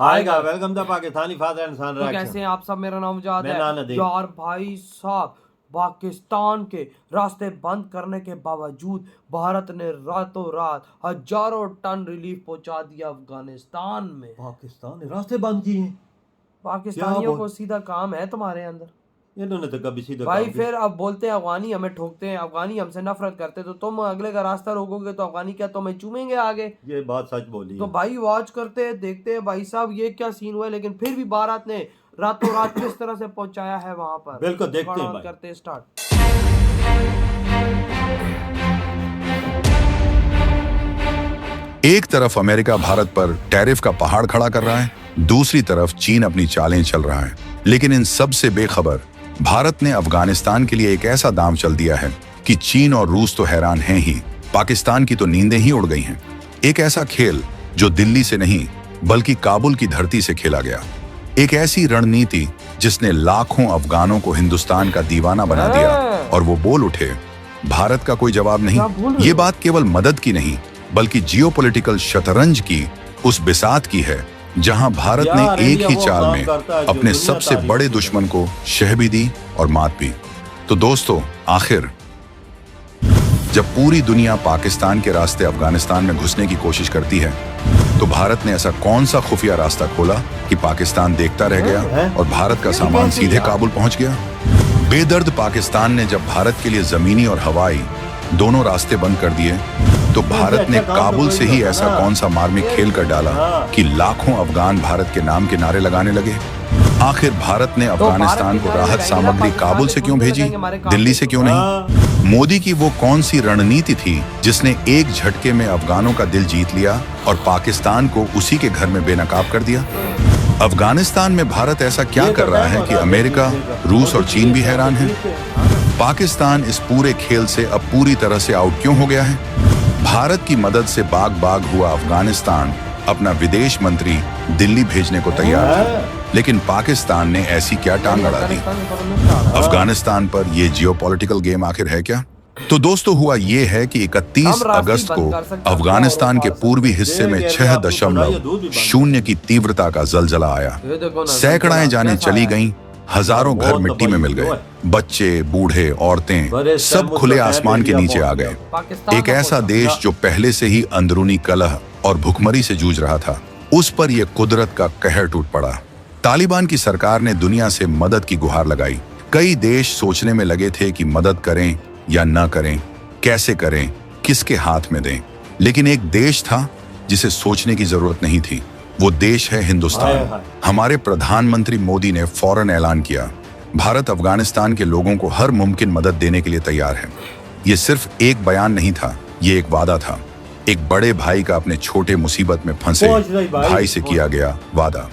Hi guys, welcome to Pakistani father and son तो reaction. कैसे हैं आप सब। मेरा नाम जाद मैं है नानदीन। यार भाई साहब, पाकिस्तान के रास्ते बंद करने के बावजूद भारत ने रातों रात हजारों टन रिलीफ पहुंचा दिया अफगानिस्तान में। पाकिस्तान ने रास्ते बंद किए हैं। पाकिस्तानियों को सीधा काम है तुम्हारे अंदर इन्होंने तो कभी सीधा भाई। काम फिर अब बोलते हैं अफगानी हमें ठोकते हैं, अफगानी हमसे नफरत करते, तो तुम अगले का रास्ता रोकोगे तो अफगानी क्या तुम्हें चूमेंगे आगे? ये बात सच बोली तो है। भाई वॉच करते हैं, देखते हैं भाई साहब ये क्या सीन हुआ है। लेकिन फिर भी भारत ने रातों रात किस तरह से पहुंचाया है वहां पर। बिल्कुल, देखते हैं भाई। करते हैं स्टार्ट। एक तरफ अमेरिका भारत पर टैरिफ का पहाड़ खड़ा कर रहा है, दूसरी तरफ चीन अपनी चालें चल रहा है। लेकिन इन सब से बेखबर भारत ने अफगानिस्तान के लिए एक ऐसा दांव चल दिया है कि चीन और रूस तो हैरान हैं ही, पाकिस्तान की तो नींदें ही उड़ गई हैं। एक ऐसा खेल जो दिल्ली से नहीं बल्कि काबुल की धरती से खेला गया। एक ऐसी रणनीति जिसने लाखों अफगानों को हिंदुस्तान का दीवाना बना दिया और वो बोल उठे, भारत का कोई जवाब नहीं। ये बात केवल मदद की नहीं बल्कि जियोपॉलिटिकल शतरंज की उस बिसात की है जहां भारत ने एक ही चाल में अपने सबसे बड़े दुश्मन को शह भी दी और मात भी। तो दोस्तों, आखिर जब पूरी दुनिया पाकिस्तान के रास्ते अफगानिस्तान में घुसने की कोशिश करती है, तो भारत ने ऐसा कौन सा खुफिया रास्ता खोला कि पाकिस्तान देखता रह गया और भारत का सामान सीधे काबुल पहुंच गया। बेदर्द पाकिस्तान ने जब भारत के लिए जमीनी और हवाई दोनों रास्ते बंद कर दिए, तो भारत ने काबुल से ही ऐसा कौन सा मार्मिक खेल कर डाला कि लाखों अफगान भारत के नाम के नारे लगाने लगे। आखिर भारत ने अफगानिस्तान को राहत सामग्री काबुल से क्यों भेजी, दिल्ली से क्यों नहीं? मोदी की वो कौन सी रणनीति थी जिसने एक झटके में अफगानों का दिल जीत लिया और पाकिस्तान को उसी के घर में बेनकाब कर दिया? अफगानिस्तान में भारत ऐसा क्या कर रहा है कि अमेरिका, रूस और चीन भी हैरान है? पाकिस्तान इस पूरे खेल से अब पूरी तरह से आउट क्यों हो गया है? भारत की मदद से बाग बाग हुआ अफगानिस्तान अपना विदेश मंत्री दिल्ली भेजने को तैयार था, लेकिन पाकिस्तान ने ऐसी क्या टांग अड़ा दी? अफगानिस्तान पर यह जियोपॉलिटिकल गेम आखिर है क्या? तो दोस्तों, हुआ ये है कि 31 अगस्त को अफगानिस्तान के पूर्वी हिस्से में 6.0 की तीव्रता का जलजला आया। सैकड़ाएं जानें चली गईं, हजारों घर मिट्टी में मिल गए, बच्चे, बूढ़े, औरतें सब खुले आसमान के नीचे आ गए। एक ऐसा देश जो पहले से ही अंदरूनी कलह और भुखमरी से जूझ रहा था, उस पर यह कुदरत का कहर टूट पड़ा। तालिबान की सरकार ने दुनिया से मदद की गुहार लगाई। कई देश सोचने में लगे थे कि मदद करें या न करें, कैसे करें, किसके हाथ में दें। लेकिन एक देश था जिसे सोचने की जरूरत नहीं थी। वो देश है हिंदुस्तान। हमारे प्रधानमंत्री मोदी ने फौरन ऐलान किया, भारत अफगानिस्तान के लोगों को हर मुमकिन मदद देने के लिए तैयार है। ये सिर्फ एक बयान नहीं था, ये एक वादा था। एक बड़े भाई का अपने छोटे मुसीबत में फंसे भाई से किया गया वादा।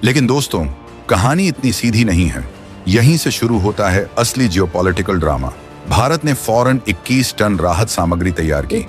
लेकिन दोस्तों, कहानी इतनी सीधी नहीं है। यहीं से शुरू होता है असली जियोपॉलिटिकल ड्रामा। भारत ने फौरन 21 टन राहत सामग्री तैयार की।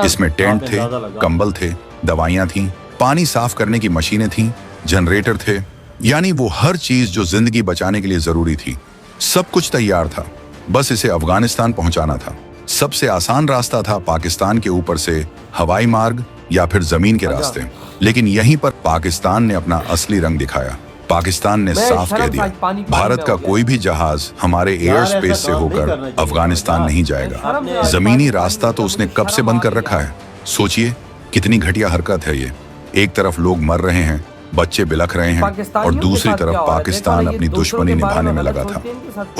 इसमें टेंट थे, कंबल थे, दवाइयां थीं, पानी साफ करने की मशीनें थीं, जनरेटर थे, यानी वो हर चीज जो जिंदगी बचाने के लिए जरूरी थी। सब कुछ तैयार था, बस इसे अफगानिस्तान पहुंचाना था। सबसे आसान रास्ता था पाकिस्तान के ऊपर से हवाई मार्ग या फिर जमीन के रास्ते। लेकिन यहीं पर पाकिस्तान ने अपना असली रंग दिखाया। पाकिस्तान ने साफ कह दिया, भारत का कोई भी जहाज हमारे एयर स्पेस से होकर अफगानिस्तान नहीं जाएगा। जमीनी रास्ता तो उसने कब से बंद कर रखा है। सोचिए कितनी घटिया हरकत है ये। एक तरफ लोग मर रहे हैं, बच्चे बिलख रहे हैं, और दूसरी तरफ पाकिस्तान अपनी दुश्मनी निभाने में लगा था।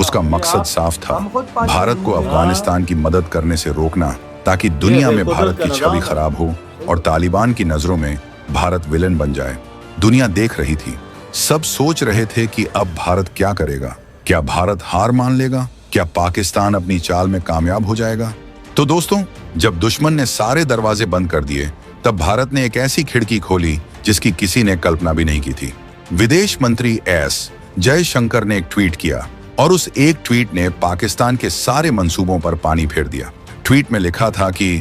उसका मकसद साफ था, भारत को अफगानिस्तान की मदद करने से रोकना, ताकि दुनिया में भारत की छवि खराब हो और तालिबान की नजरों में भारत विलन बन जाए। दुनिया देख रही थी, सब सोच रहे थे कि अब भारत क्या करेगा। क्या भारत हार मान लेगा? क्या पाकिस्तान अपनी चाल में कामयाब हो जाएगा? तो दोस्तों, जब दुश्मन ने सारे दरवाजे बंद कर दिए, तब भारत ने एक ऐसी खिड़की खोली जिसकी किसी ने कल्पना भी नहीं की थी। विदेश मंत्री एस जयशंकर ने एक ट्वीट किया, और उस एक ट्वीट ने पाकिस्तान के सारे मंसूबों पर पानी फेर दिया। ट्वीट में लिखा था कि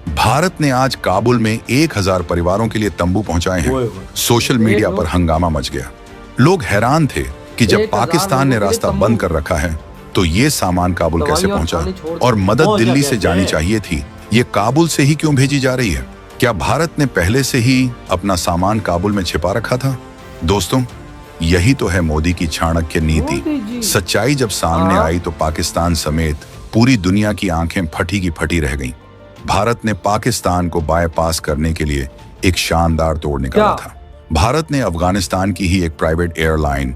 भारत ने आज काबुल में 1000 परिवारों के लिए तंबू पहुंचाए हैं। सोशल मीडिया पर हंगामा मच गया। लोग हैरान थे कि जब पाकिस्तान ने रास्ता बंद कर रखा है, तो ये सामान काबुल कैसे पहुंचा, और मदद दिल्ली से जानी चाहिए थी, ये काबुल से ही क्यों भेजी जा रही है? क्या भारत ने पहले से ही अपना सामान काबुल में छिपा रखा था? दोस्तों, यही तो है मोदी की चाणक्य मोदी नीति। जी। सच्चाई जब सामने हाँ। आई तो पाकिस्तान समेत पूरी दुनिया की आंखें फटी की फटी रह गईं। भारत ने पाकिस्तान को बायपास करने के लिए एक शानदार तोड़ निकाला क्या? था। भारत ने अफगानिस्तान की ही एक प्राइवेट एयरलाइन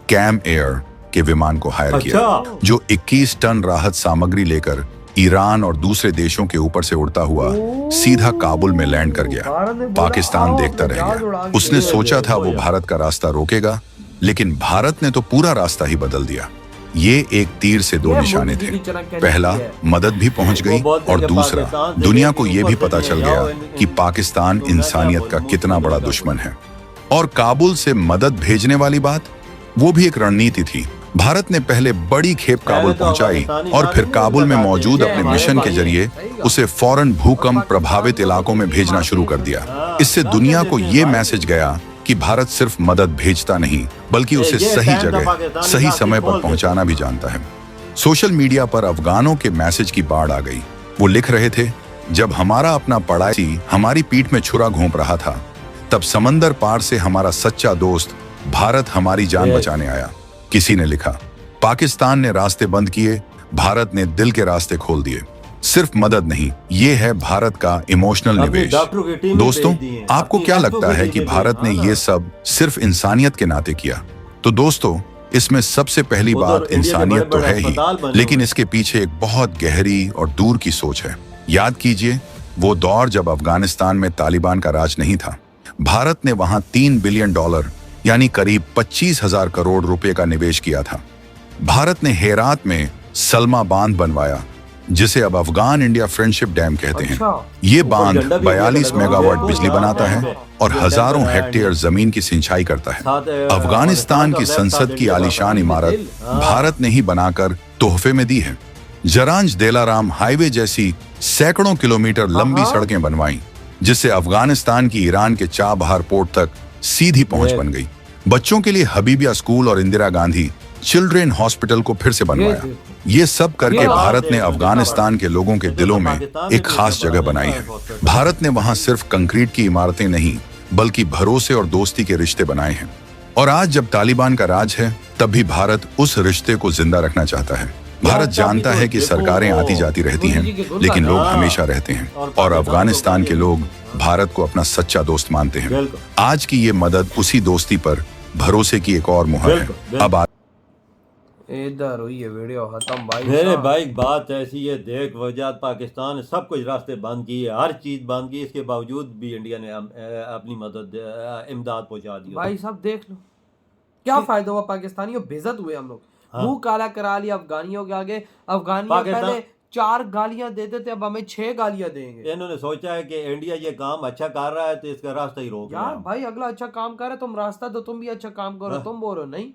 कैम एयर के विमान को हायर किया, अच्छा। जो 21 टन राहत सामग्री लेकर ईरान और दूसरे देशों के ऊपर से उड़ता हुआ सीधा काबुल में लैंड कर गया। भारत ने बोला, पाकिस्तान आओ, देखता रह जहाज गया। उड़ा के उसने ले सोचा ले, था हो वो गया। भारत का रास्ता रोकेगा, लेकिन भारत ने तो पूरा रास्ता ही बदल दिया। ये एक तीर से दो ये निशाने मोदी थे। जी की चाणक्य पहला, नीति है। मदद भी पहुंच गई, वो बोलते और कि दूसरा, पाकिस्तान से दुनिया देखिए को ये ऊपर भी से पता नहीं चल जाओ, गया कि पाकिस्तान तो मैं क्या इंसानियत का बोलूं, कितना मुझसे बड़ा क्या दुश्मन है। और काबुल से मदद भेजने वाली बात, वो भी एक रणनीति थी। भारत ने पहले बड़ी खेप काबुल पहले तो पहुंचाई अफगानिस्तानी और फिर साथी काबुल में लगाते मौजूद थे, अपने हमारे मिशन के भाई। जरिए सही कहा। उसे फौरन भूकंप और प्रभावित पाकिस्तान इलाकों में को भेजना मारते शुरू कर थे। दिया। हाँ, इससे मारते दुनिया थे, को ये मारते मैसेज थे। गया कि भारत सिर्फ मदद भेजता नहीं, बल्कि उसे ये सही टाइम था जगह पाकिस्तानी सही रास्ते समय खोल पर देते पहुंचाना थे। भी जानता है। सोशल मीडिया पर अफगानों के मैसेज की बाढ़ आ गई। वो लिख रहे थे, जब हमारा अपना पड़ासी हमारी पीठ में छुरा घोंप रहा था, तब समंदर पार से हमारा सच्चा दोस्त भारत हमारी जान ये। बचाने आया। किसी ने लिखा, पाकिस्तान ने रास्ते बंद किए, भारत ने दिल के रास्ते खोल दिए। सिर्फ मदद नहीं, ये है भारत का इमोशनल अपनी निवेश। डॉक्टरों की टीम दोस्तों, भेज दी है। आपको अपनी क्या डॉक्टरों लगता की है टीम कि भेज दी। भारत ने हाँ ये ना। सब सिर्फ इंसानियत के नाते किया? तो दोस्तों, इसमें सबसे पहली उधर बात इंडिया के इंसानियत तो बड़े-बड़े है अस्पताल ही, बने लेकिन हुए। इसके पीछे एक बहुत गहरी और दूर की सोच है। याद कीजिए, वो दौर जब अफगानिस्तान में तालिबान का राज नहीं था। भारत ने वहां $3 बिलियन यानी करीब 25,000 करोड़ रुपए का निवेश किया था। भारत ने हेरात में सलमा बांध बनवाया, जिसे अब अफगान इंडिया फ्रेंडशिप डैम कहते हैं। अच्छा। ये ऊपर बांध झंडा भी 42 लगा हुआ है। मेगावाट देखो, बिजली यहाँ बनाता पे है और जो हजारों डैम बनाया हेक्टेयर जमीन की सिंचाई करता है। साथ, अफगानिस्तान की का संसद साथ की इंडिया का आलीशान साथ इमारत हाँ। भारत ने ही बनाकर तोहफे में दी है। जरांज देलाराम हाईवे जैसी सैकड़ों किलोमीटर लंबी हाँ। सड़कें बनवाई, जिससे अफगानिस्तान की ईरान के चाबहार पोर्ट तक सीधी पहुंच ये। बन गई। बच्चों के लिए हबीबिया स्कूल और इंदिरा गांधी चिल्ड्रेन हॉस्पिटल को फिर से बनवाया। ये सब करके ये भारत ने देखो, अफगानिस्तान के लोगों के ये तो दिलों में पाकिस्तान ने एक खास भी जगह बनाया बनाई है है। हॉस्पिटल। भारत ने वहां सिर्फ कंक्रीट की इमारतें नहीं, बल्कि भरोसे और दोस्ती के रिश्ते बनाए हैं। और आज जब तालिबान का राज है, तब भी भारत उस रिश्ते को जिंदा रखना चाहता है। भारत जानता है कि सरकारें आती जाती रहती हैं, लेकिन लोग हमेशा रहते हैं, और अफगानिस्तान के लोग भारत को अपना सच्चा दोस्त मानते हैं। बिल्कुल। आज की ये मदद उसी दोस्ती पर भरोसे की एक और मुहर है। बिल्कुल, बिल्कुल। अब इधर हुई है वीडियो खत्म भाई मेरे साहब। भाई बात ऐसी है, देख वजह पाकिस्तान ने सब कुछ रास्ते बंद किए, हर चीज बंद की, इसके बावजूद भी इंडिया ने अपनी मदद इमदाद पहुंचा दी। भाई साहब देख लो, क्या फायदा हुआ, पाकिस्तानियों बेइज्जत हुए हम लोग। हाँ। मुंह काला करा लिया अफगानियों के आगे। अफगानियों पाकिस्तान- पहले 4 गालियां देते थे, अब हमें 6 गालियां देंगे। इन्होंने सोचा है कि इंडिया ये काम अच्छा कर रहा है तो इसका रास्ता ही रोक यार रहे हैं। भाई अगला अच्छा काम कर रहा है, तुम रास्ता दो, तुम भी अच्छा काम करो। हाँ। तुम बोल रहे हो नहीं।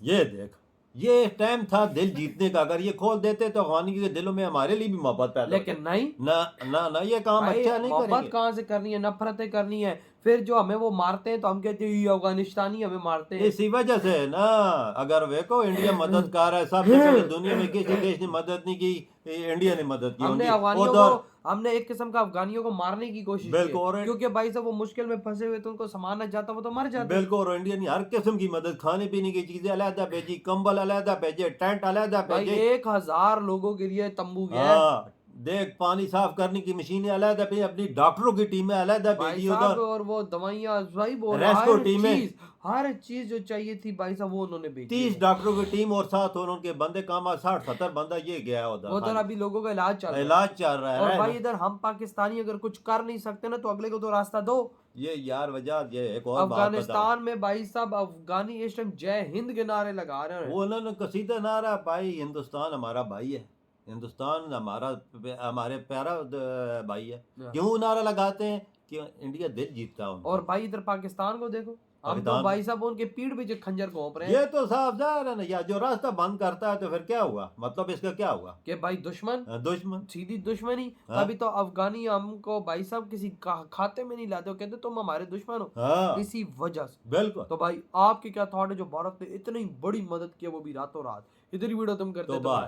ये देख, ये टाइम था दिल जीतने का, अगर ये खोल देते तो अफगानी के दिलों में हमारे लिए भी मोहब्बत पैदा होती। लेकिन नहीं ना ना ना, ये काम भाई, अच्छा नहीं मोहब्बत करेंगे। कहाँ से करनी है, नफरतें करनी है। फिर जो हमें वो मारते हैं तो हम कहते हैं ये अफगानिस्तानी हमें मारते हैं। इसी वजह से है ना, अगर देखो इंडिया मदद कर रहा है, सबसे पहले दुनिया में किसी देश ने मदद नहीं की, इंडिया ने मदद की हमने होगी। अफगानियों उधर को, हमने एक किस्म का अफगानियों को मारने की कोशिश की बिल्कुल, और- है। क्योंकि भाई साहब वो मुश्किल में फंसे हुए तो उनको संभालना चाहता, वो तो मर जाते। बिल्कुल, और इंडिया ने हर किस्म की मदद, खाने पीने की चीजें अलहदा भेजी, कंबल अलहदा भेजे, टेंट अलहदा भाई भेजे। 1000 लोगों के लिए तंबू गया है। हाँ, देख, पानी साफ करने की मशीनें अलहदा भेजी, अपनी डॉक्टरों की टीमें अलहदा भाई भेजी साहब, उधर। और वो दवाइयाँ भाई बोल रेस्क्यू टीमें। हर चीज जो चाहिए थी भाई साहब वो उन्होंने भेजी 30 है। डॉक्टरों की टीम और साथ और उनके बंदे काम, 60-70 बंदा ये गया है उधर उधर। अभी लोगों का इलाज चल रहा है। इलाज चल रहा और है भाई ना। इधर हम पाकिस्तानी अगर कुछ कर नहीं सकते ना, तो अगले को तो रास्ता दो। ये यार वजह, ये एक और बात बताओ। अफगानिस्तान में भाई साहब अफगानी इस टाइम जय हिंद के नारे लगा रहे हैं। वो उन्होंने कसीदा नारा, भाई हिंदुस्तान हमारा भाई है, हिंदुस्तान हमारे प्यारा भाई है। क्यों नारा लगाते हैं? कि इंडिया दिल जीतता है। और भाई इधर पाकिस्तान को देखो, हम तो पाकिस्तान- भाई साहब उनके पीठ पे जो खंजर घोंप रहे हैं। ये तो साफ जाहिर है ना यार, जो रास्ता बंद करता है तो फिर क्या हुआ, मतलब इसका क्या हुआ? कि भाई दुश्मन, दुश्मन। सीधी दुश्मनी। हाँ। अभी तो अफगानी हमको भाई साहब किसी खाते में नहीं लाते हो, कहते तुम हमारे दुश्मन हो। हाँ इसी वजह से बिल्कुल। तो भाई आपके क्या थॉट है, जो भारत ने इतनी बड़ी मदद की है वो भी रातों रात। इधर ही वीडियो तुम करते तो हैं तो बाय।